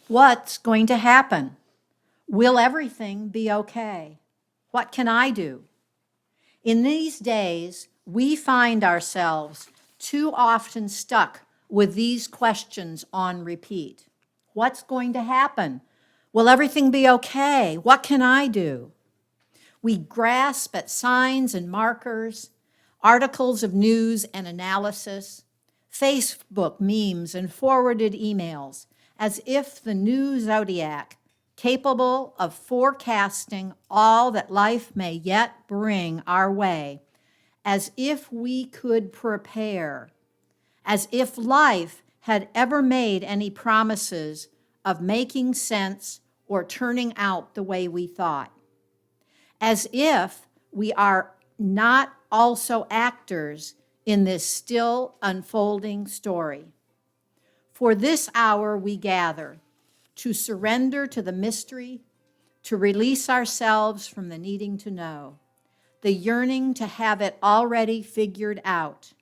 What's going to happen? Will everything be okay? What can I do? In these days, we find ourselves too often stuck with these questions on repeat. What's going to happen? Will everything be okay? What can I do? We grasp at signs and markers, articles of news and analysis, Facebook memes and forwarded emails, as if the new zodiac, capable of forecasting all that life may yet bring our way, as if we could prepare, as if life had ever made any promises of making sense or turning out the way we thought, as if we are not also actors in this still unfolding story. For this hour we gather to surrender to the mystery, to release ourselves from the needing to know, the yearning to have it already figured out,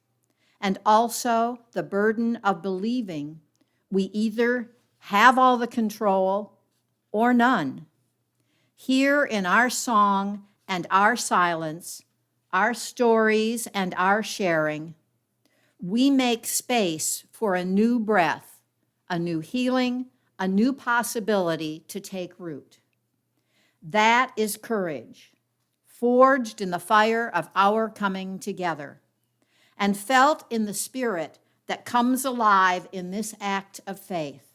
and also the burden of believing we either have all the control or none. Here in our song and our silence, our stories and our sharing, we make space for a new breath, a new healing, a new possibility to take root. That is courage, forged in the fire of our coming together, and felt in the spirit that comes alive in this act of faith,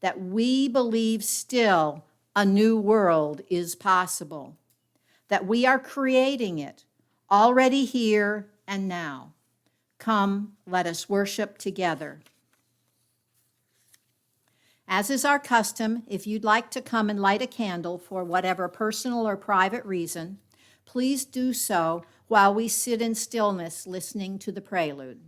that we believe still a new world is possible, that we are creating it already here and now. Come, let us worship together. As is our custom, if you'd like to come and light a candle for whatever personal or private reason, please do so while we sit in stillness listening to the prelude.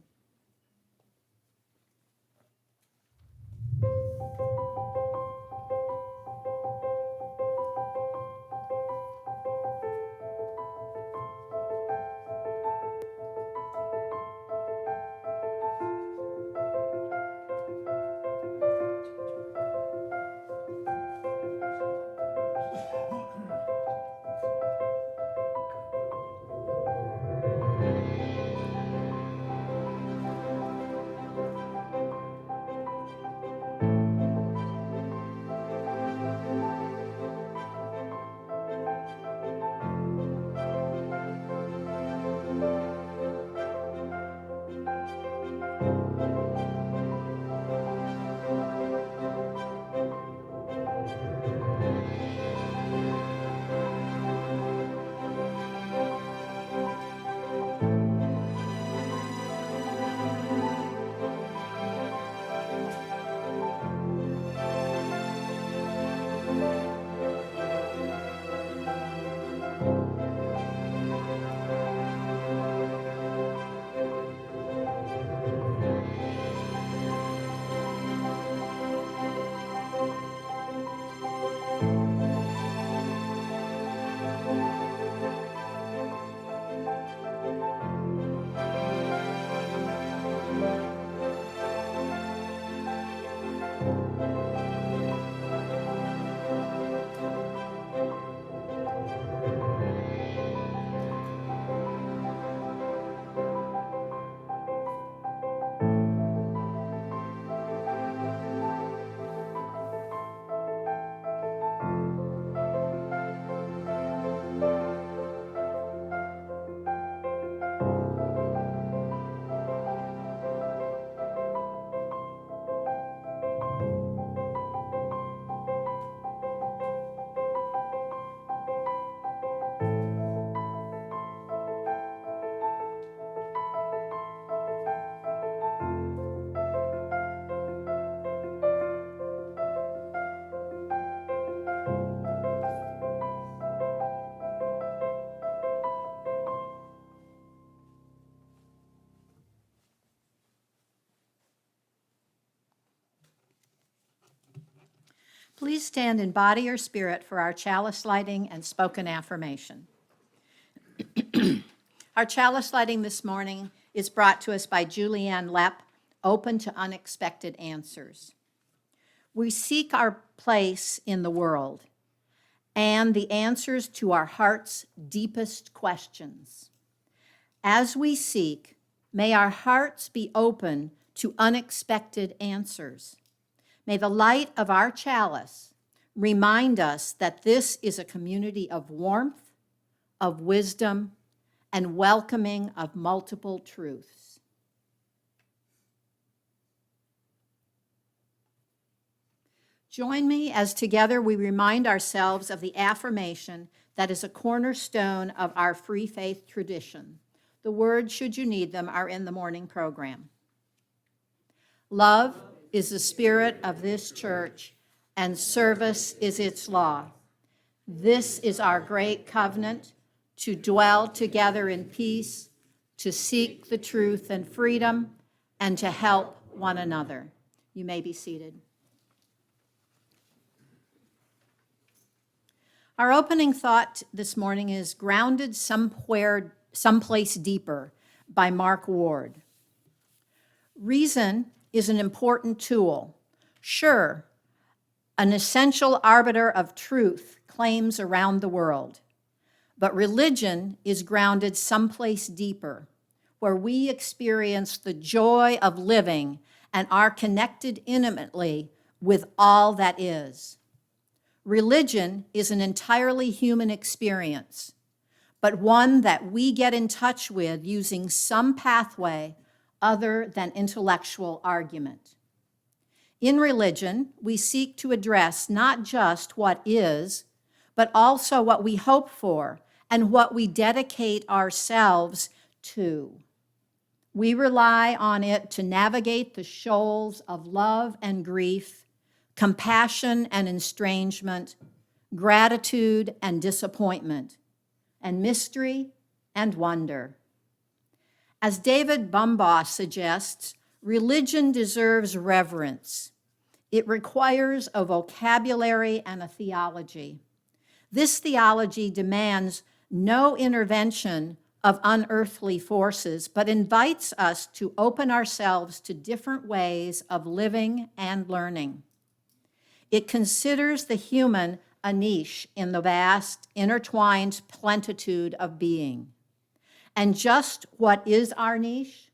Please stand in body or spirit for our chalice lighting and spoken affirmation. Our chalice lighting this morning is brought to us by Julianne Lepp, Open to Unexpected Answers. We seek our place in the world and the answers to our heart's deepest questions. As we seek, may our hearts be open to unexpected answers. May the light of our chalice remind us that this is a community of warmth, of wisdom, and welcoming of multiple truths. Join me as together we remind ourselves of the affirmation that is a cornerstone of our free faith tradition. The words, should you need them, are in the morning program. Love is the spirit of this church, and service is its law. This is our great covenant, to dwell together in peace, to seek the truth and freedom, and to help one another. You may be seated. Our opening thought this morning is Grounded Someplace Deeper by Mark Ward. Reason is an important tool. Sure, an essential arbiter of truth claims around the world. But religion is grounded someplace deeper, where we experience the joy of living and are connected intimately with all that is. Religion is an entirely human experience, but one that we get in touch with using some pathway other than intellectual argument. In religion, we seek to address not just what is, but also what we hope for and what we dedicate ourselves to. We rely on it to navigate the shoals of love and grief, compassion and estrangement, gratitude and disappointment, and mystery and wonder. As David Bumbaugh suggests, religion deserves reverence. It requires a vocabulary and a theology. This theology demands no intervention of unearthly forces, but invites us to open ourselves to different ways of living and learning. It considers the human a niche in the vast, intertwined plenitude of being. And just what is our niche?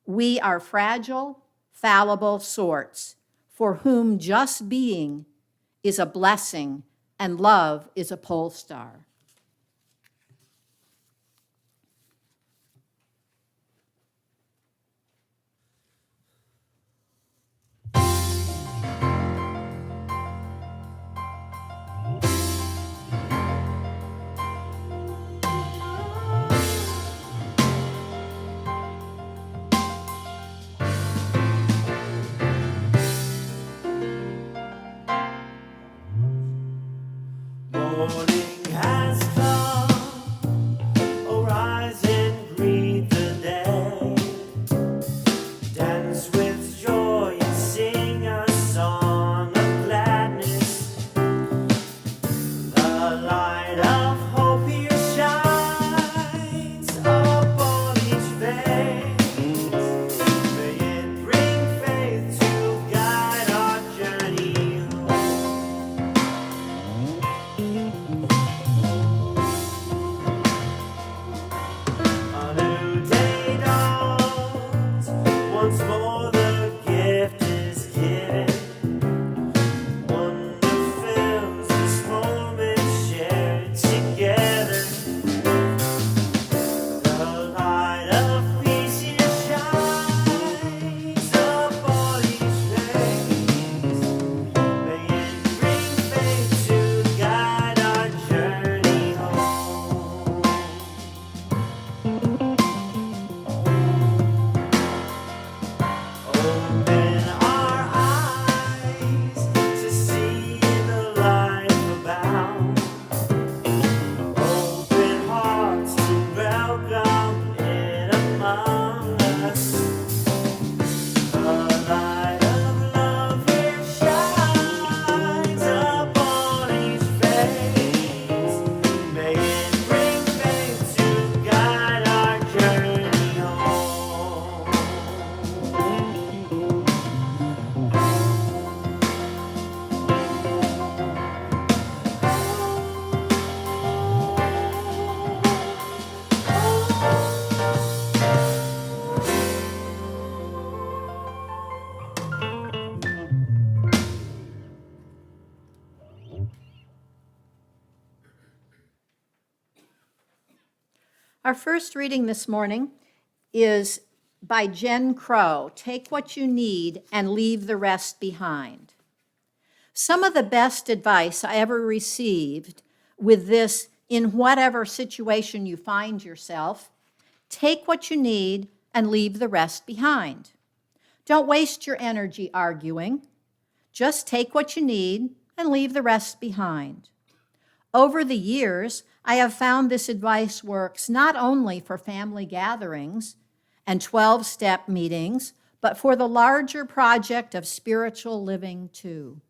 We are fragile, fallible sorts, for whom just being is a blessing and love is a pole star. Morning has Our first reading this morning is by Jen Crow, Take What You Need and Leave the Rest Behind. Some of the best advice I ever received with this, in whatever situation you find yourself, take what you need and leave the rest behind. Don't waste your energy arguing. Just take what you need and leave the rest behind. Over the years, I have found this advice works not only for family gatherings and 12-step meetings, but for the larger project of spiritual living too.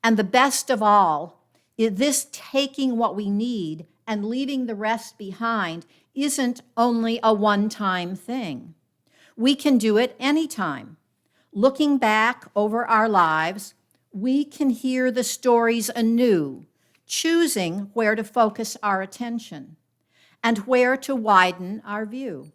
And the best of all, this taking what we need and leaving the rest behind isn't only a one-time thing. We can do it anytime. Looking back over our lives, we can hear the stories anew, choosing where to focus our attention and where to widen our view.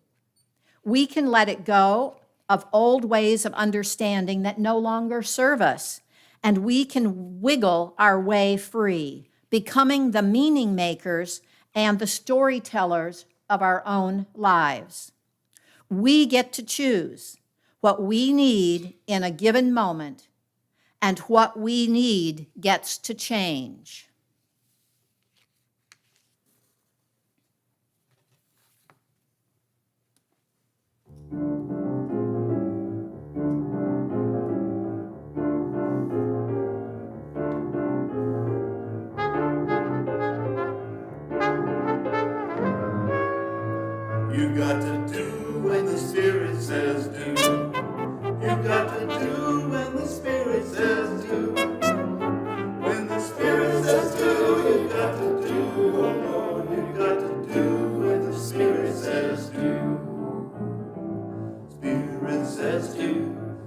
We can let it go of old ways of understanding that no longer serve us, and we can wiggle our way free, becoming the meaning makers and the storytellers of our own lives. We get to choose what we need in a given moment, and what we need gets to change. You got to do when the Spirit says do. You got to do when the Spirit says do. When the Spirit says do, you got to do. Oh Lord, you got to do when the Spirit says do. Spirit says do.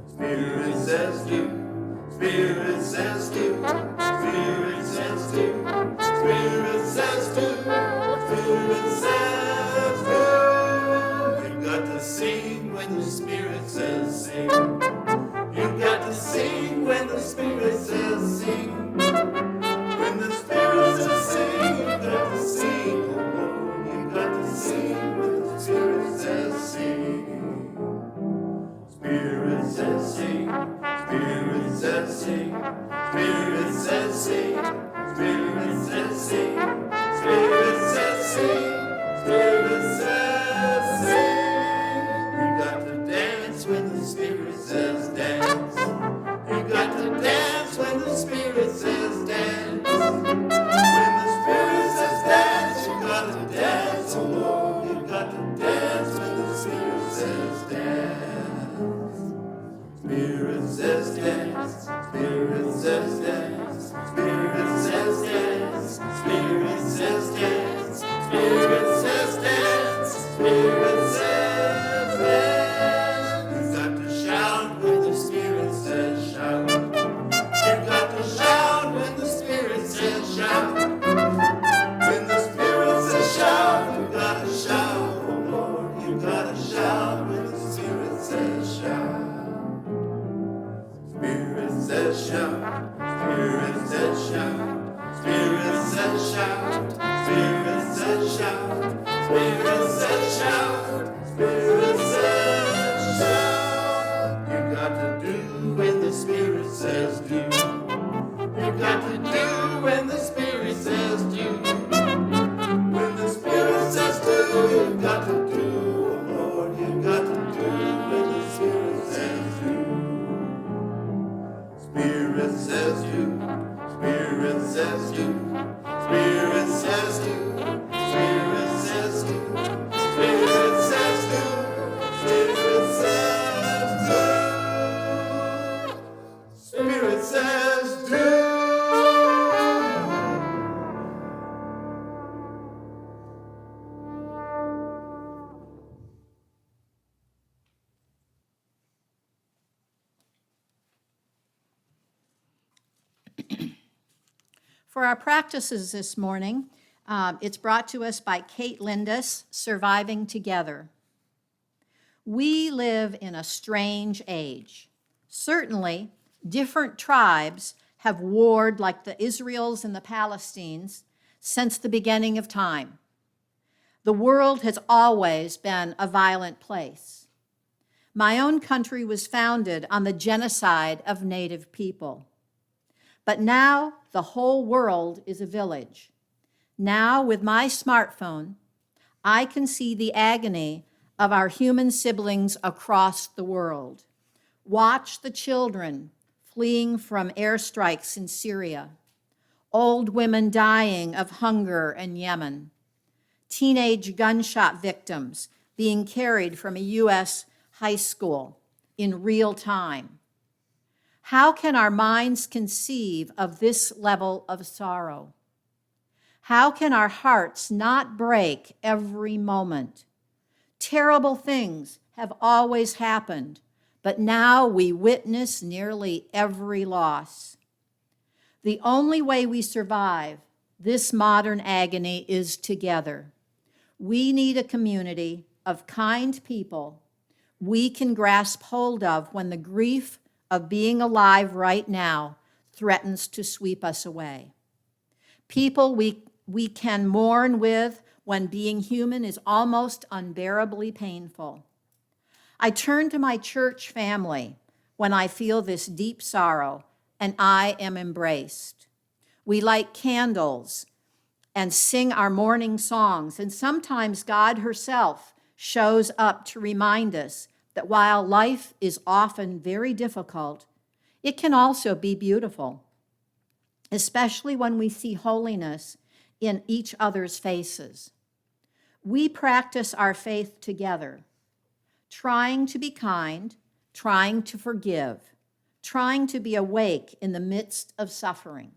Spirit says do. Spirit says do. Spirit says do. Spirit says do. Spirit says do. Got to sing when the Spirit says sing. You got to sing when the Spirit says sing. When the Spirit says sing, you got to sing. Oh Lord, you got to sing when the Spirit says sing. Spirit says sing. Spirit says sing. Spirit says sing. Spirit says sing. Spirit says sing. Spirit says sing. When the Spirit says dance, you got to dance when the Spirit says dance. When the Spirit says dance, you got to dance. Oh Lord, you got to dance when the Spirit says dance. Spirit says dance. Spirit says dance. Spirit says dance. Spirit says dance. Spirit says dance. Spirit says dance. For our practices this morning, it's brought to us by Kate Lindis, Surviving Together. We live in a strange age. Certainly, different tribes have warred like the Israels and the Palestinians since the beginning of time. The world has always been a violent place. My own country was founded on the genocide of Native people. But now the whole world is a village. Now, with my smartphone, I can see the agony of our human siblings across the world. Watch the children fleeing from airstrikes in Syria, old women dying of hunger in Yemen, teenage gunshot victims being carried from a U.S. high school in real time. How can our minds conceive of this level of sorrow? How can our hearts not break every moment? Terrible things have always happened, but now we witness nearly every loss. The only way we survive this modern agony is together. We need a community of kind people we can grasp hold of when the grief of being alive right now threatens to sweep us away. People we can mourn with when being human is almost unbearably painful. I turn to my church family when I feel this deep sorrow, and I am embraced. We light candles and sing our morning songs, and sometimes God herself shows up to remind us that while life is often very difficult, it can also be beautiful, especially when we see holiness in each other's faces. We practice our faith together, trying to be kind, trying to forgive, trying to be awake in the midst of suffering.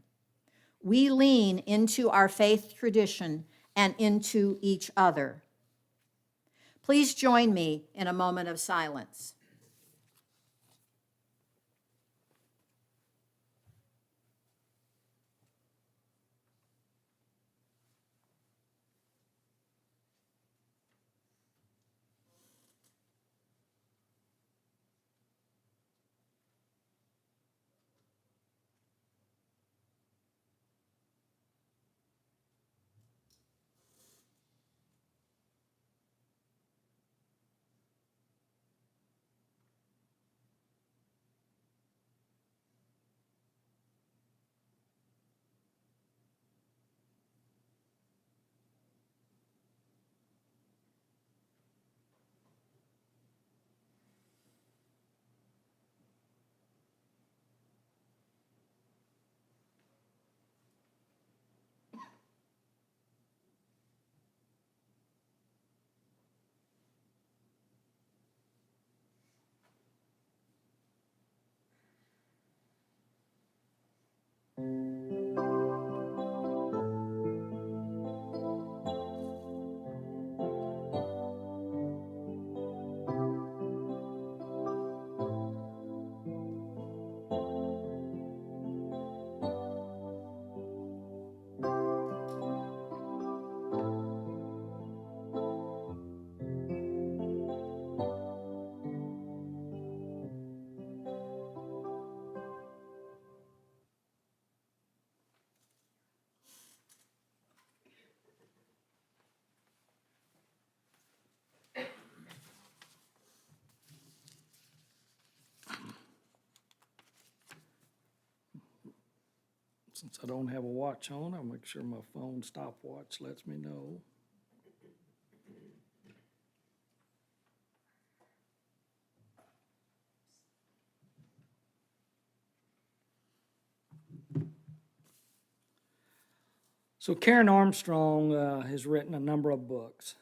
We lean into our faith tradition and into each other. Please join me in a moment of silence. Since I don't have a watch on, I'll make sure my phone stopwatch lets me know. So Karen Armstrong has written a number of books,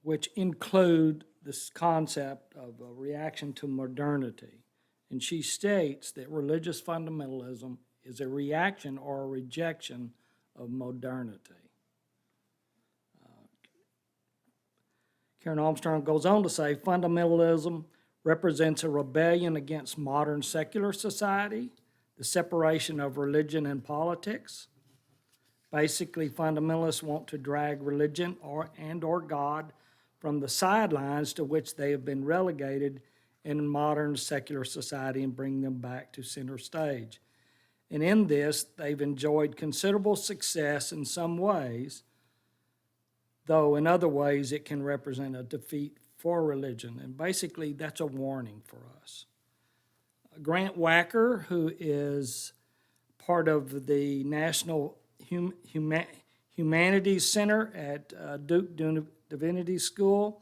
which include this concept of a reaction to modernity. And she states that religious fundamentalism is a reaction or a rejection of modernity. Karen Armstrong goes on to say, fundamentalism represents a rebellion against modern secular society, the separation of religion and politics. Basically, fundamentalists want to drag religion or God from the sidelines to which they have been relegated in modern secular society and bring them back to center stage. And in this, they've enjoyed considerable success in some ways, though in other ways it can represent a defeat for religion. And basically, that's a warning for us. Grant Wacker, who is part of the National Humanities Center at Duke Divinity School,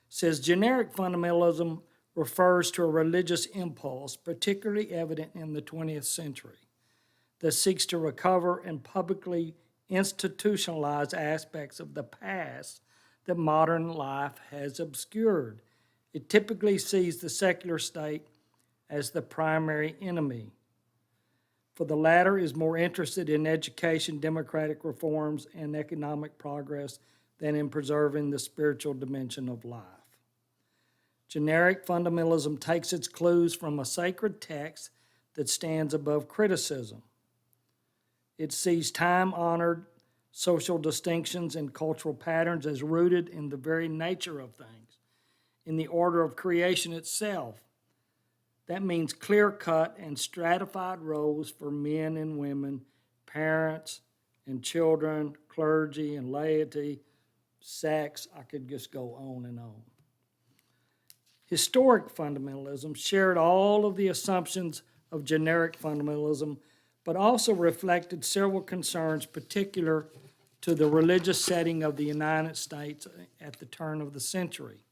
says generic fundamentalism refers to a religious impulse, particularly evident in the 20th century, that seeks to recover and publicly institutionalize aspects of the past that modern life has obscured. It typically sees the secular state as the primary enemy. For the latter is more interested in education, democratic reforms, and economic progress than in preserving the spiritual dimension of life. Generic fundamentalism takes its clues from a sacred text that stands above criticism. It sees time-honored social distinctions and cultural patterns as rooted in the very nature of things, in the order of creation itself. That means clear-cut and stratified roles for men and women, parents and children, clergy and laity, sex. I could just go on and on. Historic fundamentalism shared all of the assumptions of generic fundamentalism, but also reflected several concerns particular to the religious setting of the United States at the turn of the century.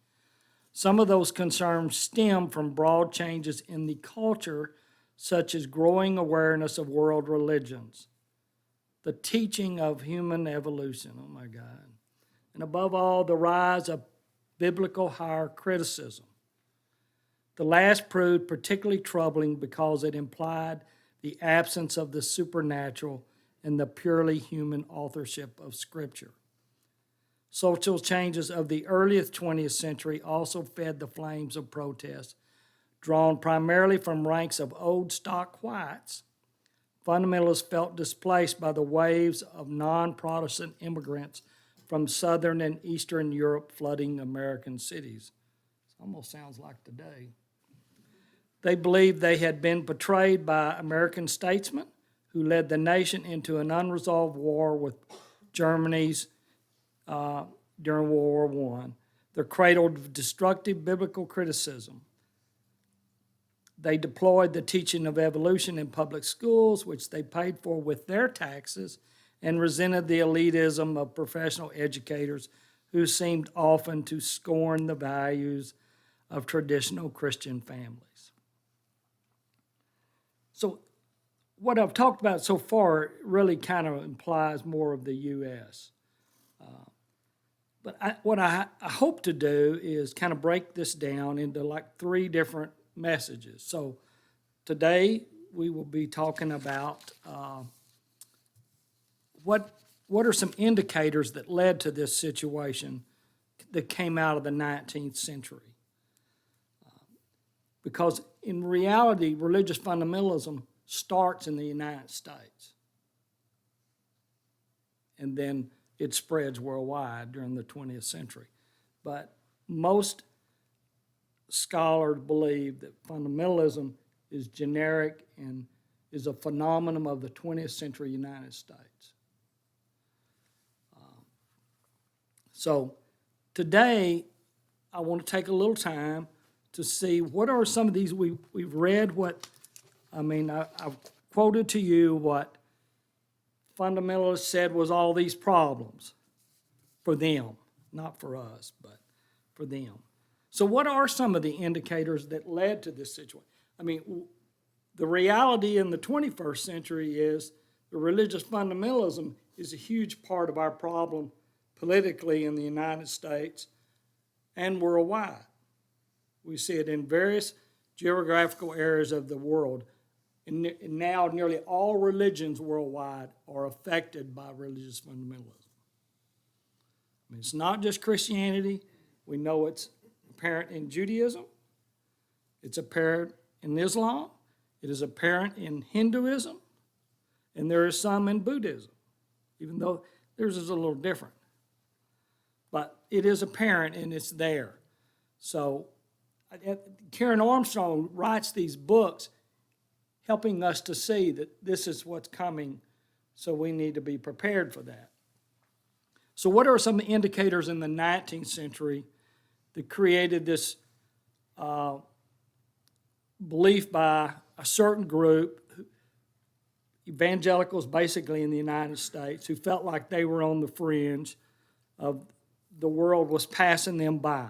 Some of those concerns stem from broad changes in the culture, such as growing awareness of world religions, the teaching of human evolution, oh my God, and above all, the rise of biblical higher criticism. The last proved particularly troubling because it implied the absence of the supernatural and the purely human authorship of Scripture. Social changes of the earliest 20th century also fed the flames of protest, drawn primarily from ranks of old stock whites. Fundamentalists felt displaced by the waves of non-Protestant immigrants from Southern and Eastern Europe flooding American cities. It almost sounds like today. They believed they had been betrayed by American statesmen who led the nation into an unresolved war with Germany's during World War I. They're cradled of destructive biblical criticism. They deployed the teaching of evolution in public schools, which they paid for with their taxes, and resented the elitism of professional educators who seemed often to scorn the values of traditional Christian families. So what I've talked about so far really kind of implies more of the U.S. But what I hope to do is kind of break this down into like three different messages. So today we will be talking about what are some indicators that led to this situation that came out of the 19th century. Because in reality, religious fundamentalism starts in the United States. And then it spreads worldwide during the 20th century. But most scholars believe that fundamentalism is generic and is a phenomenon of the 20th century United States. So today, I want to take a little time to see what are some of these. We've read what, I've quoted to you what fundamentalists said was all these problems for them, not for us, but for them. So what are some of the indicators that led to this situation? The reality in the 21st century is the religious fundamentalism is a huge part of our problem politically in the United States and worldwide. We see it in various geographical areas of the world. And now nearly all religions worldwide are affected by religious fundamentalism. It's not just Christianity. We know it's apparent in Judaism. It's apparent in Islam. It is apparent in Hinduism. And there is some in Buddhism, even though theirs is a little different. But it is apparent and it's there. So Karen Armstrong writes these books helping us to see that this is what's coming, so we need to be prepared for that. So what are some indicators in the 19th century that created this belief by a certain group, evangelicals basically in the United States, who felt like they were on the fringe of the world was passing them by?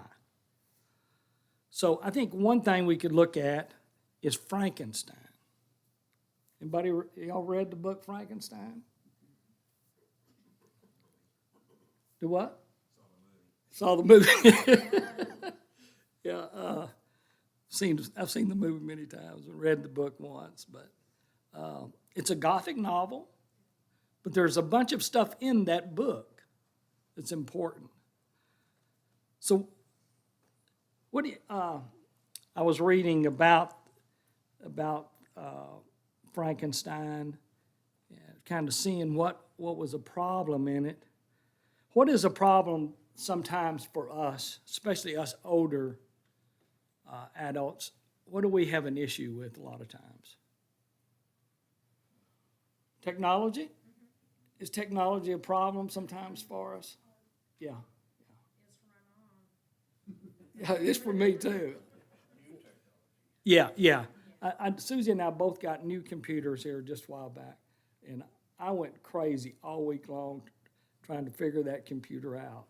So I think one thing we could look at is Frankenstein. Anybody, y'all read the book Frankenstein? Do what? Saw the movie. Yeah, I've seen the movie many times and read the book once, but it's a Gothic novel, but there's a bunch of stuff in that book that's important. So, what do you, I was reading about Frankenstein, kind of seeing what was a problem in it. What is a problem sometimes for us, especially us older adults? What do we have an issue with a lot of times? Technology? Is technology a problem sometimes for us? Yeah. Yeah, it's for me too. Yeah. Susie and I both got new computers here just a while back, and I went crazy all week long trying to figure that computer out.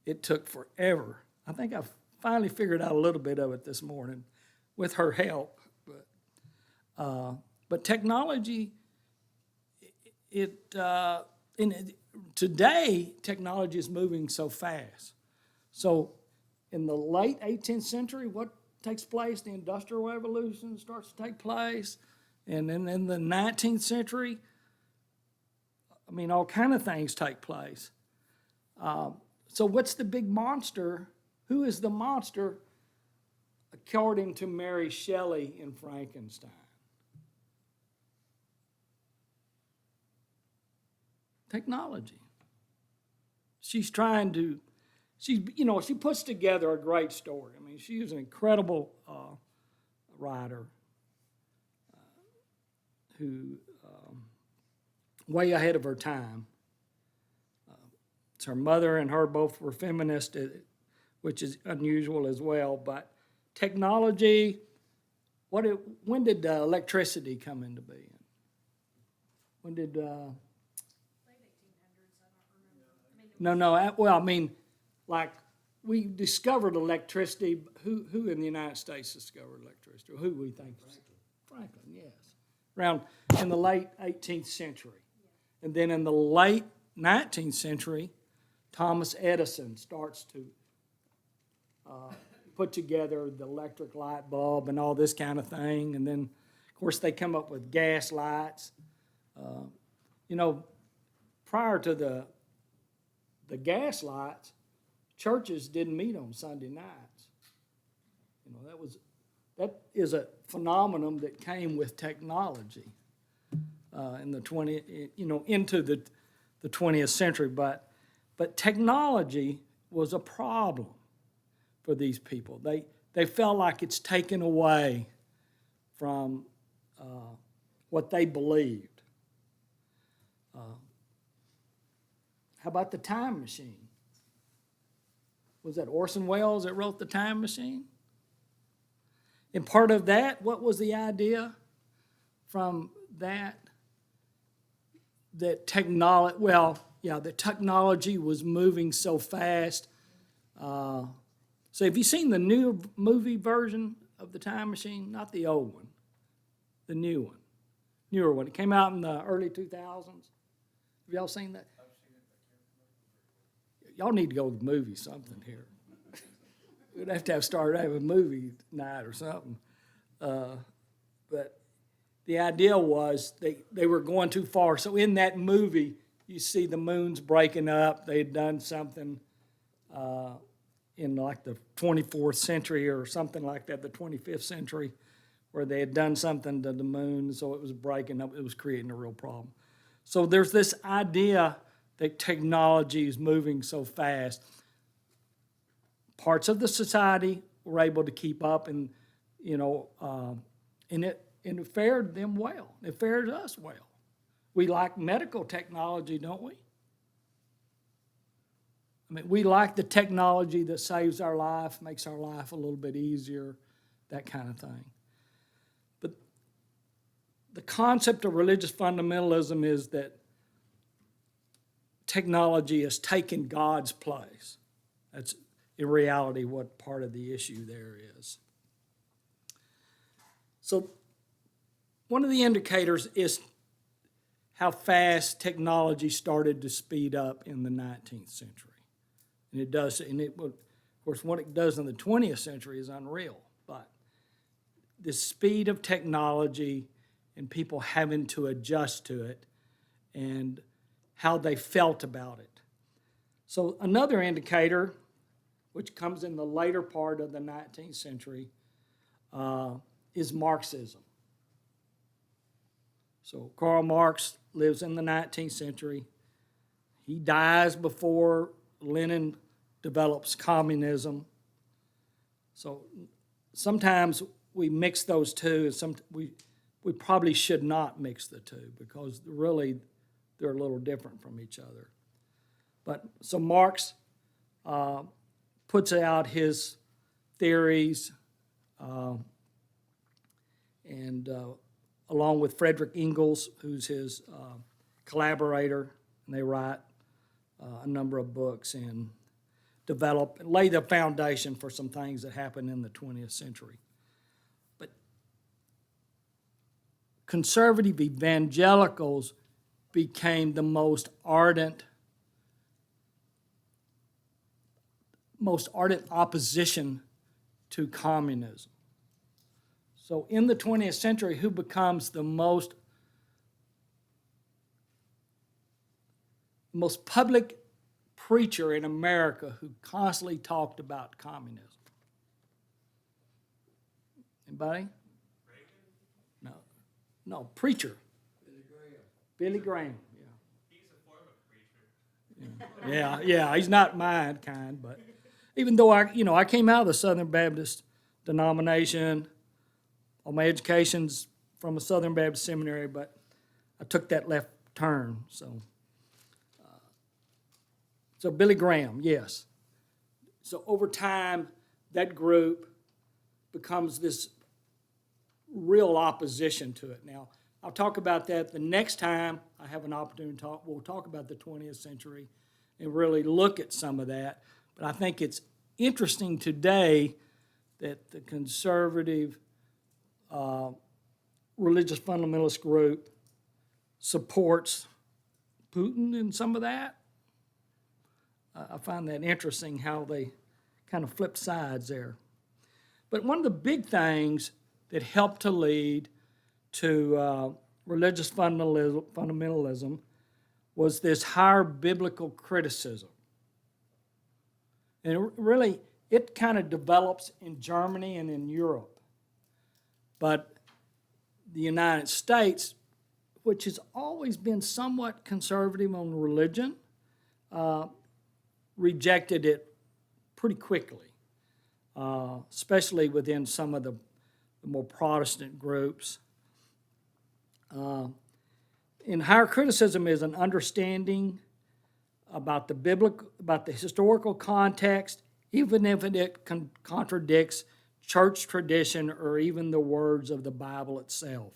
It took forever. I think I finally figured out a little bit of it this morning with her help. But technology, today, technology is moving so fast. So in the late 18th century, what takes place? The Industrial Revolution starts to take place. And then in the 19th century, all kind of things take place. So what's the big monster? Who is the monster according to Mary Shelley in Frankenstein? Technology. She puts together a great story. She is an incredible writer who way ahead of her time. Her mother and her both were feminists, which is unusual as well. But technology, when did electricity come into being? When did? Late 1800s. I don't remember. Like we discovered electricity. Who in the United States discovered electricity? Who we think? Franklin, yes. Around in the late 18th century. And then in the late 19th century, Thomas Edison starts to put together the electric light bulb and all this kind of thing. And then, of course, they come up with gas lights. Prior to the gas lights, churches didn't meet on Sunday nights. That is a phenomenon that came with technology in the into the 20th century. But technology was a problem for these people. They felt like it's taken away from what they believed. How about the time machine? Was that Orson Welles that wrote The Time Machine? And part of that, what was the idea from that? That technology was moving so fast. So have you seen the new movie version of The Time Machine? Not the old one, the new one, newer one. It came out in the early 2000s. Have y'all seen that? I've seen it. Y'all need to go to the movie something here. We'd have to have a movie night or something. But the idea was they were going too far. So in that movie, you see the moon's breaking up. They had done something in like the 24th century or something like that, the 25th century, where they had done something to the moon, so it was breaking up. It was creating a real problem. So there's this idea that technology is moving so fast. Parts of the society were able to keep up, and it fared them well. It fared us well. We like medical technology, don't we? I mean, we like the technology that saves our life, makes our life a little bit easier, that kind of thing. But the concept of religious fundamentalism is that technology has taken God's place. That's in reality what part of the issue there is. So one of the indicators is how fast technology started to speed up in the 19th century. And it does, and it will, of course, what it does in the 20th century is unreal. But the speed of technology and people having to adjust to it and how they felt about it. So another indicator, which comes in the later part of the 19th century, is Marxism. So Karl Marx lives in the 19th century. He dies before Lenin develops communism. So sometimes we mix those two, and we probably should not mix the two because really they're a little different from each other. But so Marx puts out his theories and along with Frederick Engels, who's his collaborator, and they write a number of books and lay the foundation for some things that happened in the 20th century. But conservative evangelicals became the most ardent opposition to communism. So in the 20th century, who becomes the most public preacher in America who constantly talked about communism? Anybody? No, preacher. Billy Graham, yeah. He's a form of preacher. Yeah, he's not my kind, but even though I came out of the Southern Baptist denomination, all my education's from a Southern Baptist seminary, but I took that left turn, so Billy Graham, yes. So over time, that group becomes this real opposition to it. Now, I'll talk about that the next time I have an opportunity to talk. We'll talk about the 20th century and really look at some of that. But I think it's interesting today that the conservative religious fundamentalist group supports Putin and some of that. I find that interesting how they kind of flip sides there. But one of the big things that helped to lead to religious fundamentalism was this higher biblical criticism. And it kind of develops in Germany and in Europe. But the United States, which has always been somewhat conservative on religion, rejected it pretty quickly, especially within some of the more Protestant groups. In higher criticism is an understanding about the historical context, even if it contradicts church tradition or even the words of the Bible itself.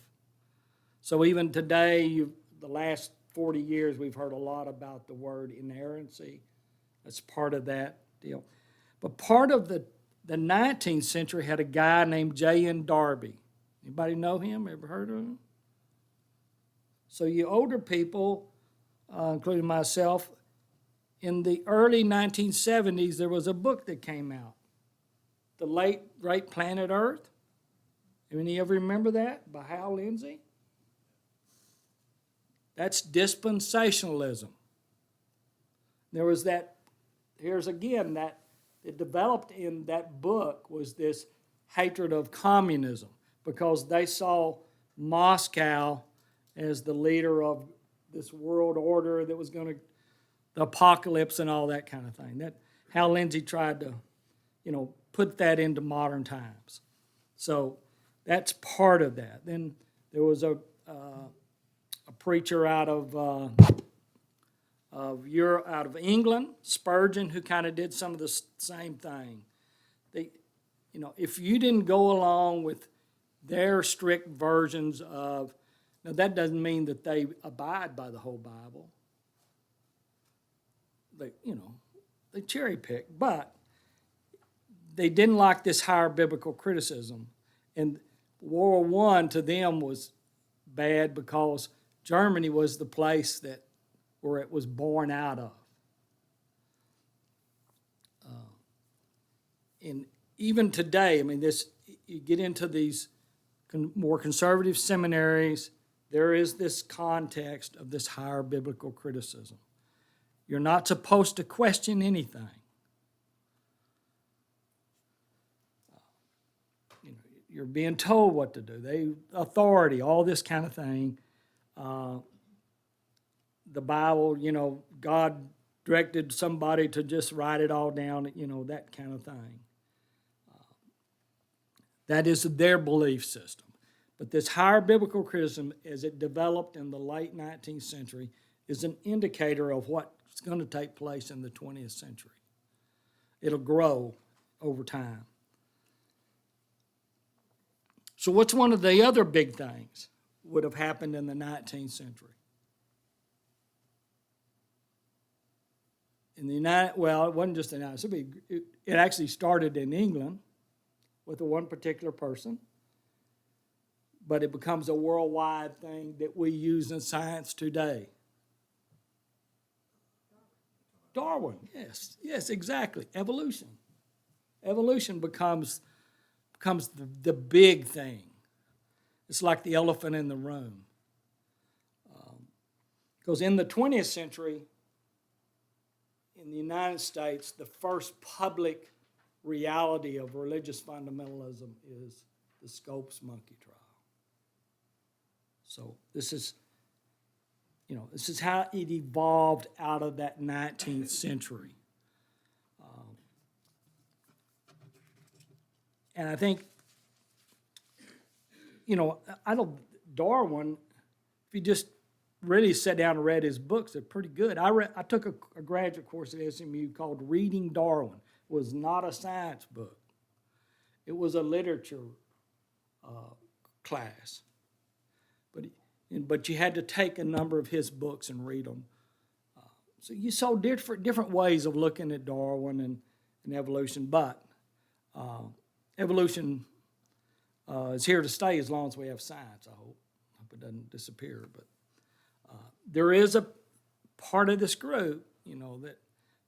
So even today, the last 40 years, we've heard a lot about the word inerrancy. That's part of that deal. But part of the 19th century had a guy named J.N. Darby. Anybody know him? Ever heard of him? So you older people, including myself, in the early 1970s, there was a book that came out, The Late Great Planet Earth. Any ever remember that? By Hal Lindsey? That's dispensationalism. There was that, here's again, that it developed in that book was this hatred of communism because they saw Moscow as the leader of this world order that was going to, the apocalypse and all that kind of thing. That Hal Lindsey tried to, put that into modern times. So that's part of that. Then there was a preacher out of out of England, Spurgeon, who kind of did some of the same thing. If you didn't go along with their strict versions of, now that doesn't mean that they abide by the whole Bible. They cherry pick, but they didn't like this higher biblical criticism. And World War I to them was bad because Germany was the place where it was born out of. And even today, you get into these more conservative seminaries, there is this context of this higher biblical criticism. You're not supposed to question anything. You're being told what to do. Authority, all this kind of thing. The Bible, God directed somebody to just write it all down, that kind of thing. That is their belief system. But this higher biblical criticism, as it developed in the late 19th century, is an indicator of what's going to take place in the 20th century. It'll grow over time. So what's one of the other big things would have happened in the 19th century? It wasn't just the United States. It actually started in England with one particular person, but it becomes a worldwide thing that we use in science today. Darwin, yes, exactly. Evolution. Evolution becomes the big thing. It's like the elephant in the room. Because in the 20th century, in the United States, the first public reality of religious fundamentalism is the Scopes monkey trial. So this is how it evolved out of that 19th century. And I think, Darwin, if you just really sat down and read his books, they're pretty good. I took a graduate course at SMU called Reading Darwin. It was not a science book. It was a literature class. But you had to take a number of his books and read them. So you saw different ways of looking at Darwin and evolution, but evolution is here to stay as long as we have science, I hope. I hope it doesn't disappear. But there is a part of this group, that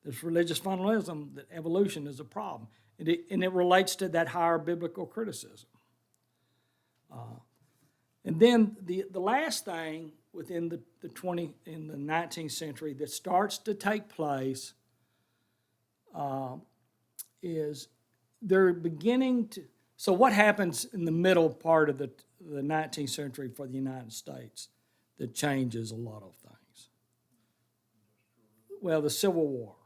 this religious fundamentalism, that evolution is a problem. And it relates to that higher biblical criticism. And then the last thing within the 19th century that starts to take place is they're beginning to. So what happens in the middle part of the 19th century for the United States that changes a lot of things? Well, the Civil War.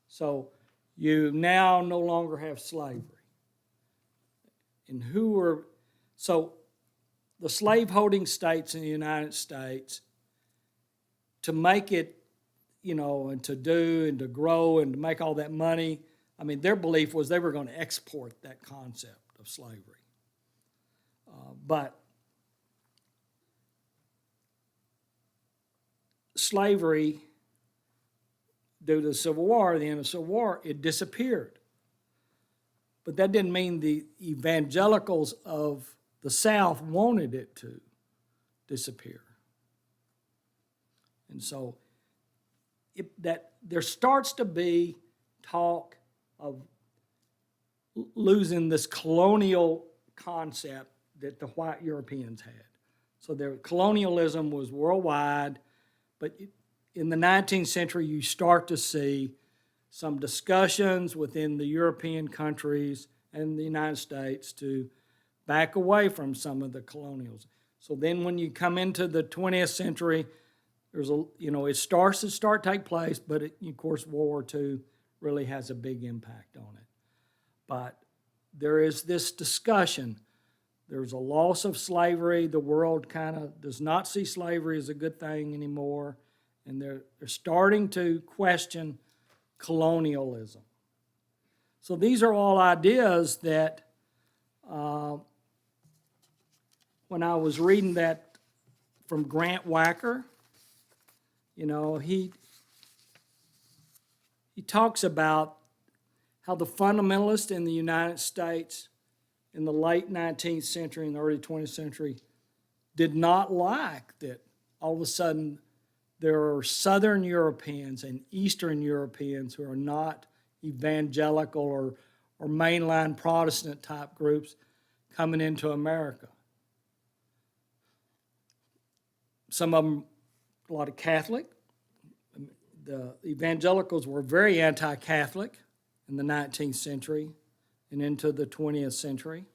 So you now no longer have slavery. And so the slaveholding states in the United States, to make it, and to do and to grow and to make all that money, their belief was they were going to export that concept of slavery. But slavery, due to the Civil War, the end of the Civil War, it disappeared. But that didn't mean the evangelicals of the South wanted it to disappear. And so there starts to be talk of losing this colonial concept that the white Europeans had. So colonialism was worldwide, but in the 19th century you start to see some discussions within the European countries and the United States to back away from some of the colonials. So then when you come into the 20th century, it starts to take place, but of course World War II really has a big impact on it. But there is this discussion. There's a loss of slavery. The world kind of does not see slavery as a good thing anymore. And they're starting to question colonialism. So these are all ideas that when I was reading that from Grant Wacker, he talks about how the fundamentalists in the United States in the late 19th century and the early 20th century did not like that all of a sudden there are Southern Europeans and Eastern Europeans who are not evangelical or mainline Protestant type groups coming into America. Some of them, a lot of Catholic. The evangelicals were very anti-Catholic in the 19th century and into the 20th century.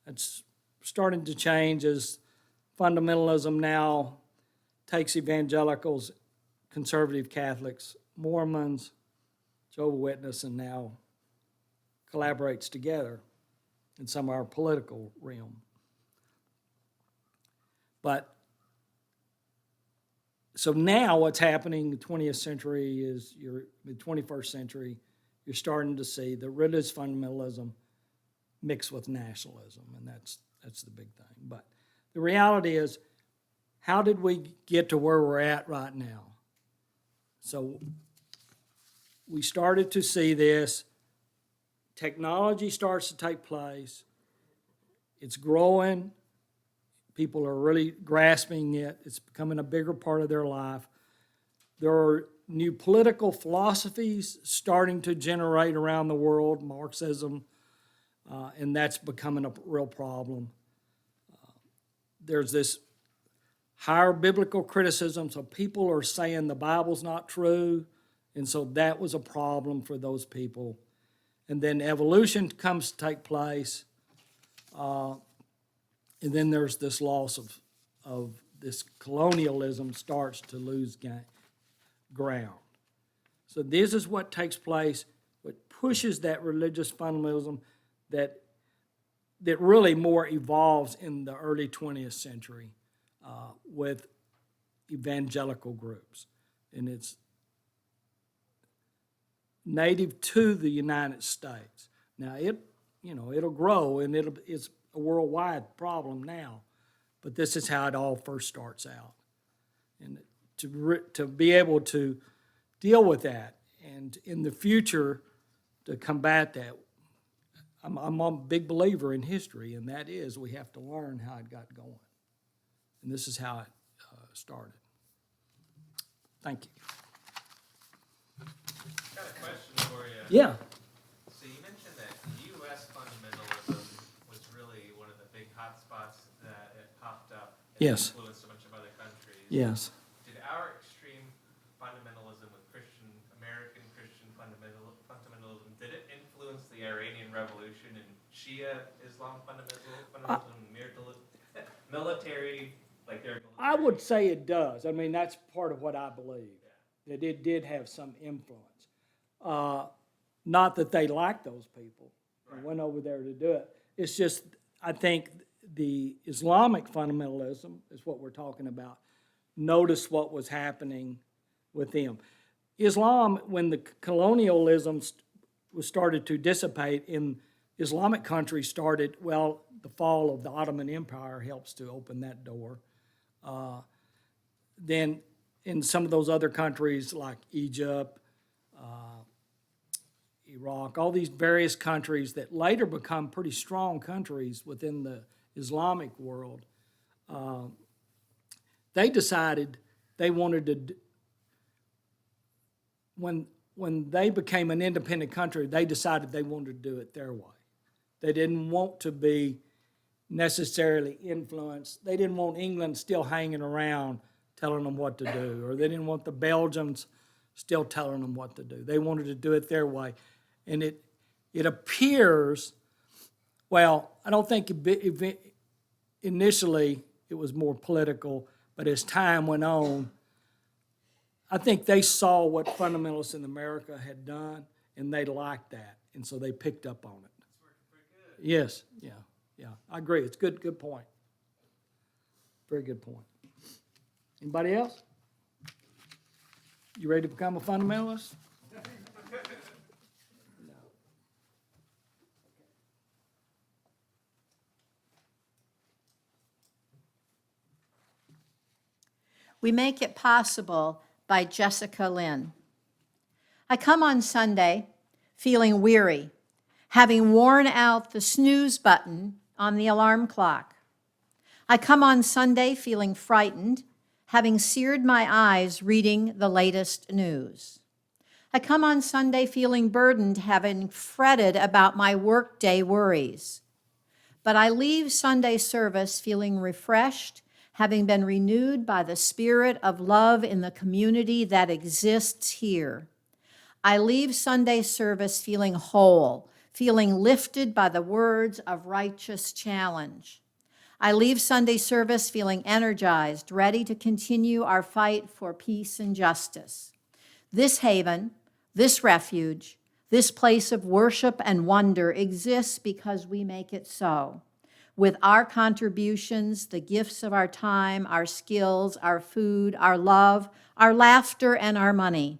It's starting to change as fundamentalism now takes evangelicals, conservative Catholics, Mormons, Jehovah's Witnesses, and now collaborates together in some of our political realm. But so now what's happening in the 20th century is the 21st century, you're starting to see the religious fundamentalism mixed with nationalism, and that's the big thing. But the reality is, how did we get to where we're at right now? So we started to see this. Technology starts to take place. It's growing. People are really grasping it. It's becoming a bigger part of their life. There are new political philosophies starting to generate around the world, Marxism, and that's becoming a real problem. There's this higher biblical criticism, so people are saying the Bible's not true, and so that was a problem for those people. And then evolution comes to take place, and then there's this loss of this colonialism starts to lose ground. So this is what takes place, what pushes that religious fundamentalism that really more evolves in the early 20th century with evangelical groups. And it's native to the United States. Now, it'll grow, and it's a worldwide problem now, but this is how it all first starts out. And to be able to deal with that, and in the future to combat that, I'm a big believer in history, and that is we have to learn how it got going. And this is how it started. Thank you. Got a question for you. Yeah. So you mentioned that U.S. fundamentalism was really one of the big hot spots that it popped up and Yes. influenced a bunch of other countries. Yes. Did our extreme fundamentalism with American Christian fundamentalism, did it influence the Iranian Revolution and Shia Islam fundamentalism, military, like their military? I would say it does. I mean, that's part of what I believe, that it did have some influence. Not that they liked those people and went over there to do it. It's just, I think the Islamic fundamentalism is what we're talking about. Notice what was happening with them. Islam, when the colonialism was started to dissipate in Islamic countries started, the fall of the Ottoman Empire helps to open that door. Then in some of those other countries like Egypt, Iraq, all these various countries that later become pretty strong countries within the Islamic world, they decided they wanted to, when they became an independent country, they decided they wanted to do it their way. They didn't want to be necessarily influenced. They didn't want England still hanging around telling them what to do, or they didn't want the Belgians still telling them what to do. They wanted to do it their way. And it appears, I don't think initially it was more political, but as time went on, I think they saw what fundamentalists in America had done, and they liked that, and so they picked up on it. It's working pretty good. Yes, yeah, I agree. It's good point. Very good point. Anybody else? You ready to become a fundamentalist? We Make It Possible by Jessica Lynn. I come on Sunday feeling weary, having worn out the snooze button on the alarm clock. I come on Sunday feeling frightened, having seared my eyes reading the latest news. I come on Sunday feeling burdened, having fretted about my workday worries. But I leave Sunday service feeling refreshed, having been renewed by the spirit of love in the community that exists here. I leave Sunday service feeling whole, feeling lifted by the words of righteous challenge. I leave Sunday service feeling energized, ready to continue our fight for peace and justice. This haven, this refuge, this place of worship and wonder exists because we make it so. With our contributions, the gifts of our time, our skills, our food, our love, our laughter, and our money.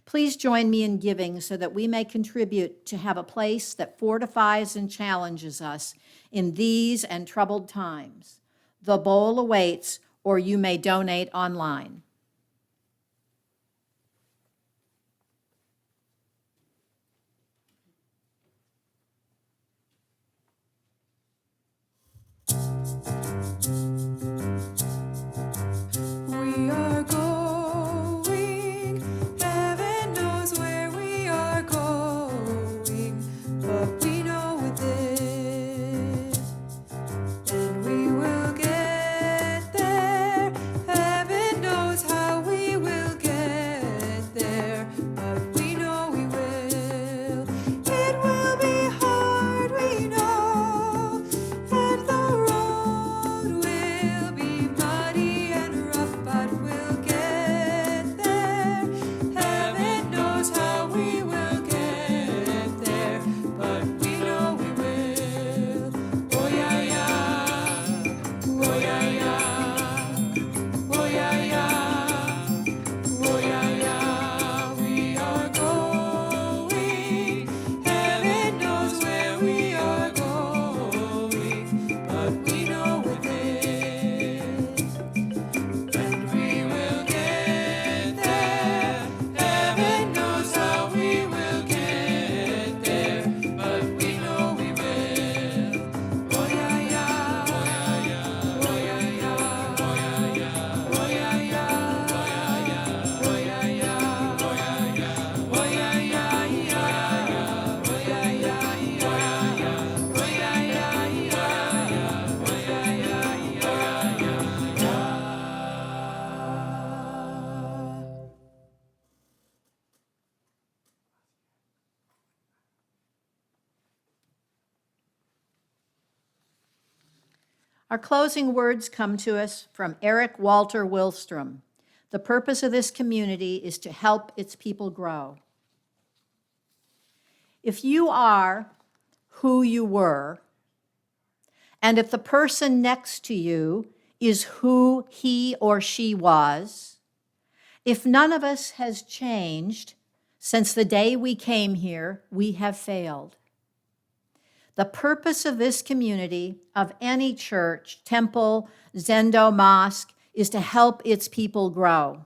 Please join me in giving so that we may contribute to have a place that fortifies and challenges us in these and troubled times. The bowl awaits, or you may donate online. We are going, heaven knows where we are going, but we know it, and we will get there. Heaven knows how we will get there, but we know we will. It will be hard, we know, and the road will be muddy and rough, but we'll get there. Heaven knows how we will get there, but we know we will. Oh yeah, yeah. Oh yeah, yeah. Oh yeah, yeah. Oh yeah, yeah. We are going. Heaven knows where we are going, but we know it. And we will get there. Heaven knows how we will get there, but we know we will. Oh yeah, yeah. Oh yeah, yeah. Oh yeah, yeah. Oh yeah, yeah. Oh yeah, yeah. Oh yeah, yeah. Oh yeah, yeah. Oh yeah, yeah. Oh yeah, yeah. Oh yeah, yeah. Oh yeah, yeah. Our closing words come to us from Eric Walter Wilstrom. The purpose of this community is to help its people grow. If you are who you were, and if the person next to you is who he or she was, if none of us has changed since the day we came here, we have failed. The purpose of this community, of any church, temple, zendo, mosque, is to help its people grow.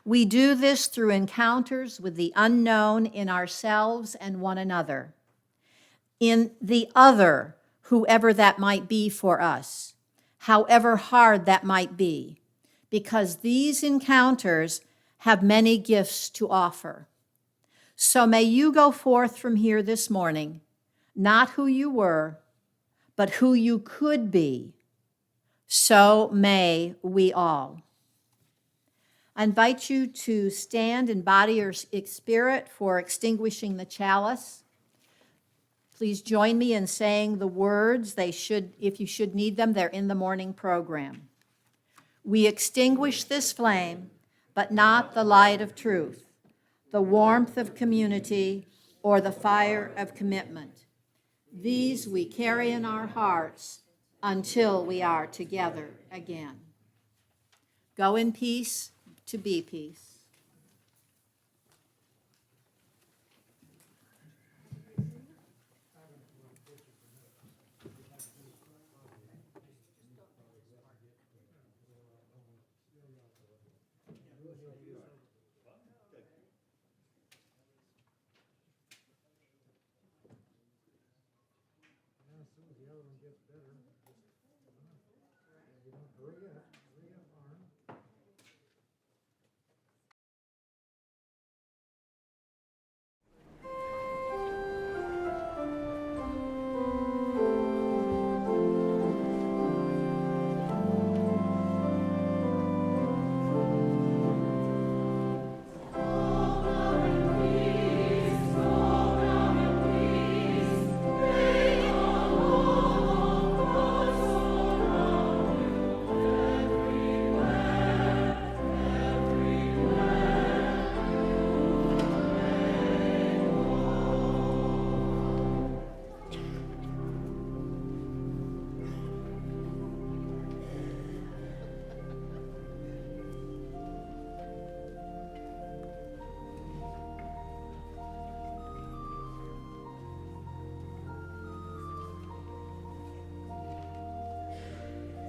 We do this through encounters with the unknown in ourselves and one another, in the other, whoever that might be for us, however hard that might be, because these encounters have many gifts to offer. So may you go forth from here this morning, not who you were, but who you could be. So may we all. I invite you to stand in body or spirit for extinguishing the chalice. Please join me in saying the words. They should, if you should need them, they're in the morning program. We extinguish this flame, but not the light of truth, the warmth of community, or the fire of commitment. These we carry in our hearts until we are together again. Go in peace to be peace. as soon as the other one gets better, just, you know, hurry up,